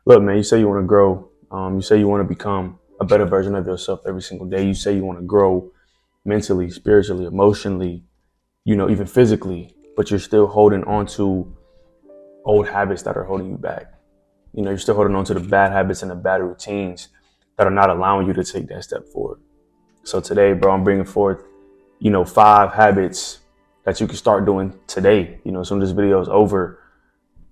Look, man, you say you want to grow. You say you want to become a better version of yourself every single day. You say you want to grow mentally, spiritually, emotionally, even physically, but you're still holding on to old habits that are holding you back. You're still holding on to the bad habits and the bad routines that are not allowing you to take that step forward. So today, bro, I'm bringing forth, 5 habits that you can start doing today. Soon this video is over,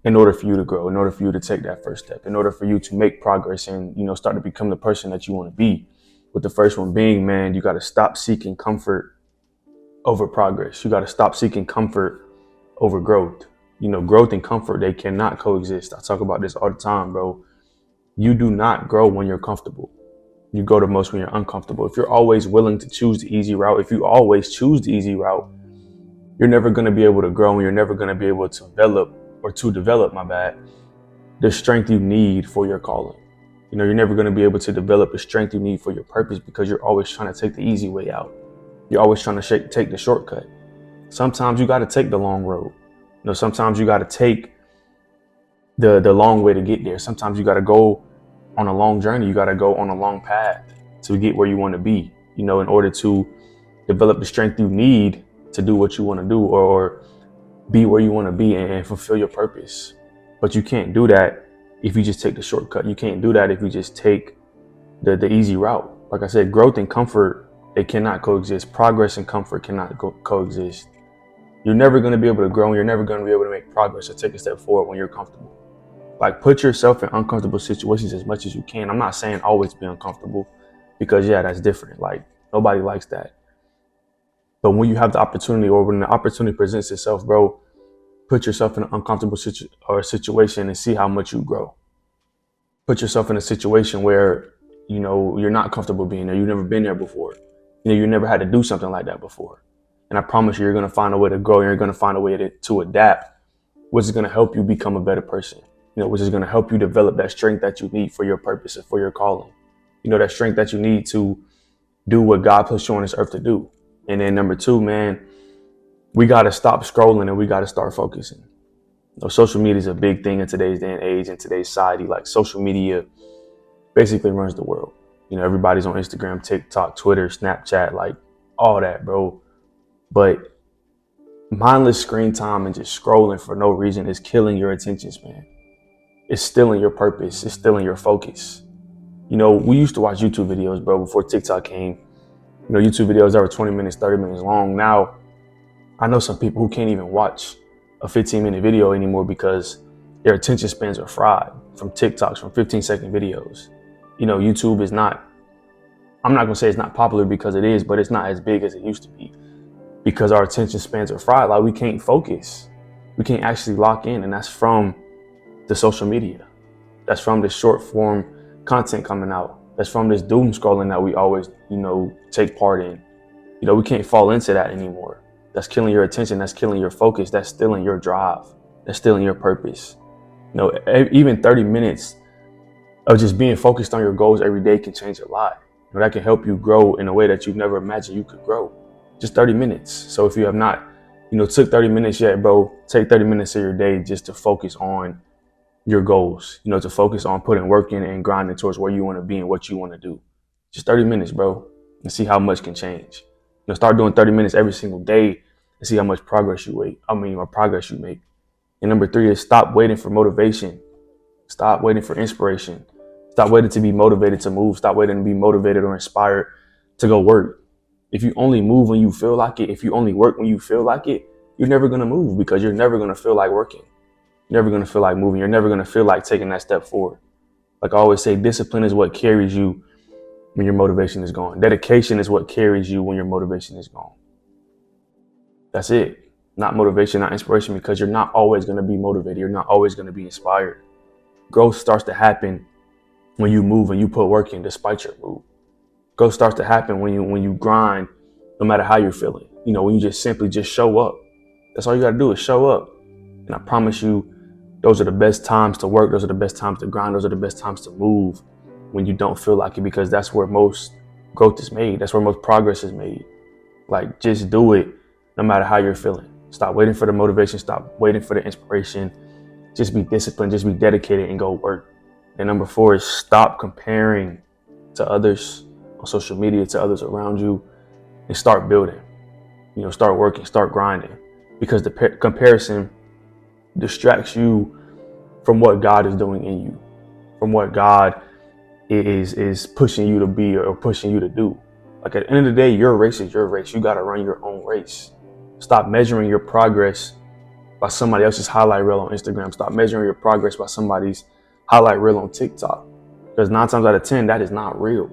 in order for you to grow, in order for you to take that first step, in order for you to make progress and, start to become the person that you want to be. With the first one being, man, you got to stop seeking comfort over progress. You got to stop seeking comfort over growth. Growth and comfort, they cannot coexist. I talk about this all the time, bro. You do not grow when you're comfortable. You grow the most when you're uncomfortable. If you're always willing to choose the easy route, if you always choose the easy route, you're never going to be able to grow, and you're never going to be able to develop the strength you need for your calling. You're never going to be able to develop the strength you need for your purpose, because you're always trying to take the easy way out. You're always trying to take the shortcut. Sometimes you got to take the long road. Sometimes you got to take the long way to get there. Sometimes you got to go on a long journey. You got to go on a long path to get where you want to be, in order to develop the strength you need to do what you want to do, or be where you want to be and fulfill your purpose. But you can't do that if you just take the shortcut. You can't do that if you just take the easy route. Like I said, growth and comfort, they cannot coexist. Progress and comfort cannot coexist. You're never going to be able to grow, and you're never going to be able to make progress or take a step forward when you're comfortable. Like, put yourself in uncomfortable situations as much as you can. I'm not saying always be uncomfortable, because that's different. Like, nobody likes that. But when you have the opportunity, or when the opportunity presents itself, bro, put yourself in an uncomfortable situation and see how much you grow. Put yourself in a situation where, you're not comfortable being there. You've never been there before. You never had to do something like that before. And I promise you're going to find a way to grow. You're going to find a way to adapt, which is going to help you become a better person, which is going to help you develop that strength that you need for your purpose and for your calling. That strength that you need to do what God puts you on this earth to do. And then number 2, man, we got to stop scrolling and we got to start focusing. Social media is a big thing in today's day and age, in today's society. Like, social media basically runs the world. Everybody's on Instagram, TikTok, Twitter, Snapchat, like all that, bro. But mindless screen time and just scrolling for no reason is killing your attention span. It's stealing your purpose. It's stealing your focus. We used to watch YouTube videos, bro, before TikTok came. YouTube videos that were 20 minutes, 30 minutes long. Now, I know some people who can't even watch a 15-minute video anymore because their attention spans are fried from TikToks, from 15-second videos. YouTube is not, I'm not going to say it's not popular, because it is, but it's not as big as it used to be, because our attention spans are fried. Like, we can't focus. We can't actually lock in. And that's from the social media. That's from the short form content coming out. That's from this doom scrolling that we always, take part in. We can't fall into that anymore. That's killing your attention. That's killing your focus. That's stealing your drive. That's stealing your purpose. Even 30 minutes of just being focused on your goals every day can change a lot. That can help you grow in a way that you've never imagined you could grow. Just 30 minutes. So if you have not, took 30 minutes yet, bro, take 30 minutes of your day just to focus on your goals, to focus on putting work in and grinding towards where you want to be and what you want to do. Just 30 minutes, bro, and see how much can change. Start doing 30 minutes every single day and see how much progress you make. And number 3 is stop waiting for motivation. Stop waiting for inspiration. Stop waiting to be motivated to move. Stop waiting to be motivated or inspired to go work. If you only move when you feel like it, if you only work when you feel like it, you're never going to move, because you're never going to feel like working. You're never going to feel like moving. You're never going to feel like taking that step forward. Like I always say, discipline is what carries you when your motivation is gone. Dedication is what carries you when your motivation is gone. That's it. Not motivation, not inspiration, because you're not always going to be motivated. You're not always going to be inspired. Growth starts to happen when you move and you put work in despite your move. Growth starts to happen when you grind, no matter how you're feeling. When you just simply just show up. That's all you got to do is show up. And I promise you, those are the best times to work. Those are the best times to grind. Those are the best times to move, when you don't feel like it, because that's where most growth is made. That's where most progress is made. Like, just do it no matter how you're feeling. Stop waiting for the motivation. Stop waiting for the inspiration. Just be disciplined. Just be dedicated and go work. And number 4 is stop comparing to others on social media, to others around you, and start building. Start working, start grinding, because the comparison distracts you from what God is doing in you, from what God is pushing you to be or pushing you to do. Like, at the end of the day, your race is your race. You got to run your own race. Stop measuring your progress by somebody else's highlight reel on Instagram. Stop measuring your progress by somebody's highlight reel on TikTok. Because 9 times out of 10, that is not real.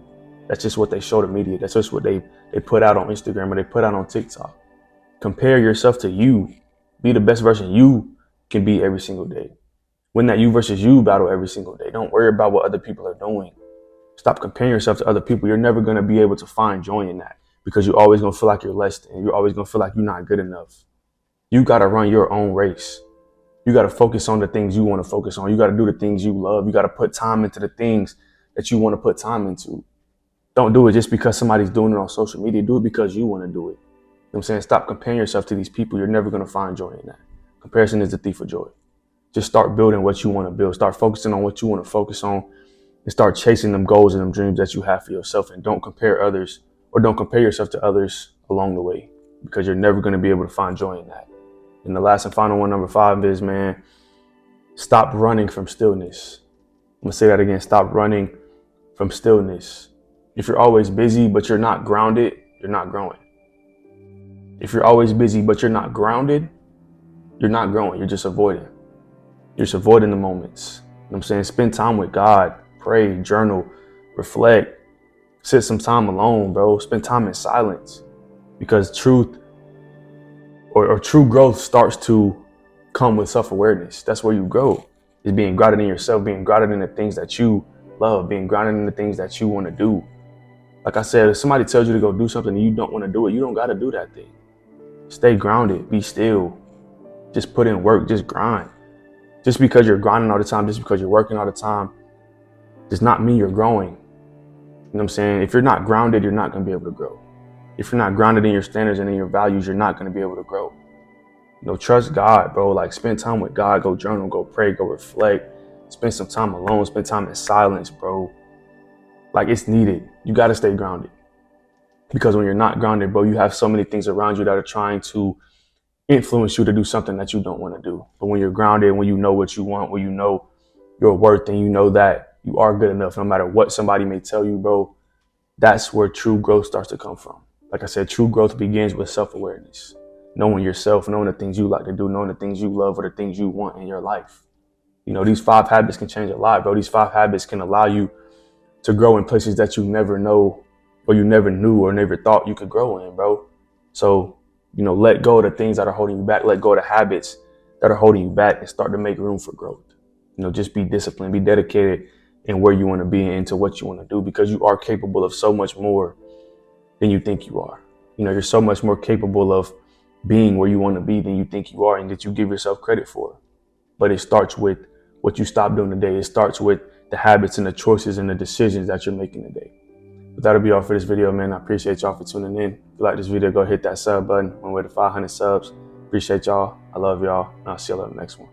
That's just what they show the media. That's just what they put out on Instagram or they put out on TikTok. Compare yourself to you. Be the best version you can be every single day. Win that you versus you battle every single day. Don't worry about what other people are doing. Stop comparing yourself to other people. You're never going to be able to find joy in that, because you're always going to feel like you're less than. You're always going to feel like you're not good enough. You got to run your own race. You got to focus on the things you want to focus on. You got to do the things you love. You got to put time into the things that you want to put time into. Don't do it just because somebody's doing it on social media. Do it because you want to do it. You know what I'm saying? Stop comparing yourself to these people. You're never going to find joy in that. Comparison is the thief of joy. Just start building what you want to build. Start focusing on what you want to focus on, and start chasing them goals and them dreams that you have for yourself. And don't compare others, or don't compare yourself to others along the way, because you're never going to be able to find joy in that. And the last and final one, number 5, is, man, stop running from stillness. I'm going to say that again. Stop running from stillness. If you're always busy, but you're not grounded, you're not growing. If you're always busy, but you're not grounded, you're not growing. You're just avoiding. You're just avoiding the moments. You know what I'm saying? Spend time with God. Pray, journal, reflect. Sit some time alone, bro. Spend time in silence. Because truth or true growth starts to come with self-awareness. That's where you grow. Is being grounded in yourself, being grounded in the things that you love, being grounded in the things that you want to do. Like I said, if somebody tells you to go do something and you don't want to do it, you don't got to do that thing. Stay grounded. Be still. Just put in work. Just grind. Just because you're grinding all the time, just because you're working all the time, does not mean you're growing. You know what I'm saying? If you're not grounded, you're not going to be able to grow. If you're not grounded in your standards and in your values, you're not going to be able to grow. Trust God, bro. Like, spend time with God. Go journal, go pray, go reflect. Spend some time alone. Spend time in silence, bro. Like, it's needed. You got to stay grounded. Because when you're not grounded, bro, you have so many things around you that are trying to influence you to do something that you don't want to do. But when you're grounded, when you know what you want, when you know your worth, and you know that you are good enough, no matter what somebody may tell you, bro, that's where true growth starts to come from. Like I said, true growth begins with self-awareness. Knowing yourself, knowing the things you like to do, knowing the things you love or the things you want in your life. These 5 habits can change a lot, bro. These 5 habits can allow you to grow in places that you never know, or you never knew, or never thought you could grow in, bro. So, let go of the things that are holding you back. Let go of the habits that are holding you back, and start to make room for growth. Just be disciplined, be dedicated in where you want to be and into what you want to do, because you are capable of so much more than you think you are. You're so much more capable of being where you want to be than you think you are, and that you give yourself credit for. But it starts with what you stop doing today. It starts with the habits and the choices and the decisions that you're making today. But that'll be all for this video, man. I appreciate y'all for tuning in. If you like this video, go hit that sub button. On the way to 500 subs. Appreciate y'all. I love y'all. And I'll see y'all in the next one.